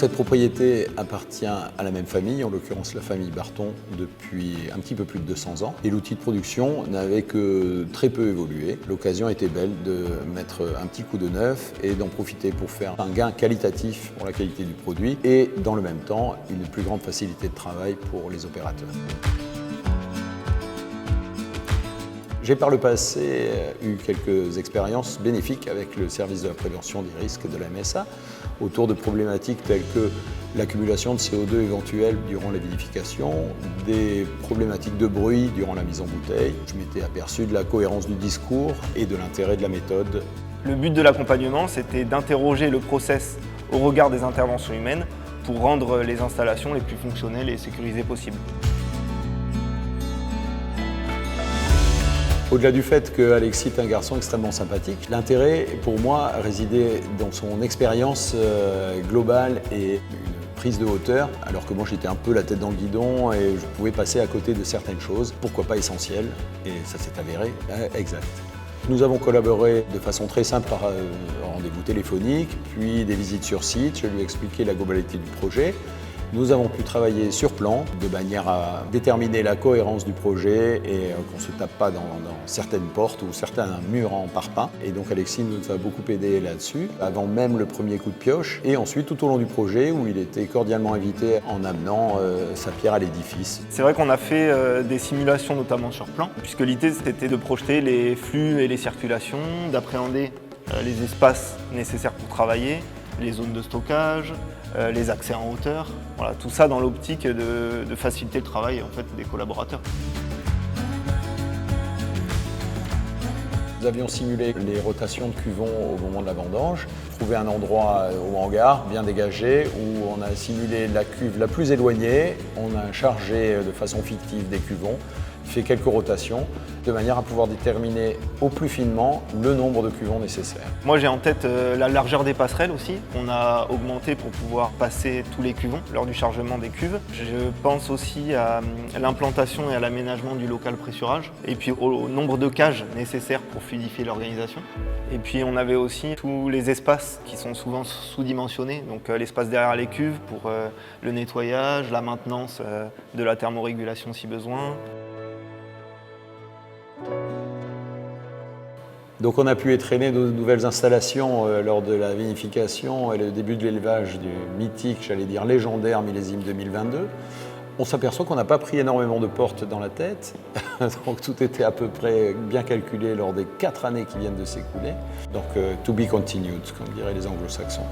Cette propriété appartient à la même famille, en l'occurrence la famille Barton, depuis un petit peu plus de 200 ans. Et l'outil de production n'avait que très peu évolué. L'occasion était belle de mettre un petit coup de neuf et d'en profiter pour faire un gain qualitatif pour la qualité du produit et dans le même temps une plus grande facilité de travail pour les opérateurs. J'ai par le passé eu quelques expériences bénéfiques avec le service de la prévention des risques de la MSA autour de problématiques telles que l'accumulation de CO2 éventuelle durant la vinification, des problématiques de bruit durant la mise en bouteille. Je m'étais aperçu de la cohérence du discours et de l'intérêt de la méthode. Le but de l'accompagnement, c'était d'interroger le process au regard des interventions humaines pour rendre les installations les plus fonctionnelles et sécurisées possibles. Au-delà du fait qu'Alexis est un garçon extrêmement sympathique, l'intérêt pour moi résidait dans son expérience globale et une prise de hauteur, alors que moi j'étais un peu la tête dans le guidon et je pouvais passer à côté de certaines choses, pourquoi pas essentielles, et ça s'est avéré exact. Nous avons collaboré de façon très simple par rendez-vous téléphonique, puis des visites sur site, je lui ai expliqué la globalité du projet. Nous avons pu travailler sur plan de manière à déterminer la cohérence du projet et qu'on ne se tape pas dans certaines portes ou certains murs en parpaing. Et donc Alexis nous a beaucoup aidé là-dessus, avant même le premier coup de pioche et ensuite tout au long du projet où il était cordialement invité en amenant sa pierre à l'édifice. C'est vrai qu'on a fait des simulations notamment sur plan, puisque l'idée c'était de projeter les flux et les circulations, d'appréhender les espaces nécessaires pour travailler, les zones de stockage, les accès en hauteur, voilà, tout ça dans l'optique de faciliter le travail en fait, des collaborateurs. Nous avions simulé les rotations de cuvons au moment de la vendange, trouvé un endroit au hangar bien dégagé où on a simulé la cuve la plus éloignée, on a chargé de façon fictive des cuvons, fait quelques rotations de manière à pouvoir déterminer au plus finement le nombre de cuvons nécessaires. Moi j'ai en tête la largeur des passerelles aussi, qu'on a augmenté pour pouvoir passer tous les cuvons lors du chargement des cuves. Je pense aussi à l'implantation et à l'aménagement du local pressurage et puis au nombre de cages nécessaires pour fluidifier l'organisation. Et puis on avait aussi tous les espaces qui sont souvent sous-dimensionnés, donc l'espace derrière les cuves pour le nettoyage, la maintenance de la thermorégulation si besoin. Donc on a pu étraîner de nouvelles installations lors de la vinification et le début de l'élevage du mythique, j'allais dire légendaire millésime 2022. On s'aperçoit qu'on n'a pas pris énormément de portes dans la tête, donc tout était à peu près bien calculé lors des 4 années qui viennent de s'écouler. Donc to be continued, comme diraient les anglo-saxons.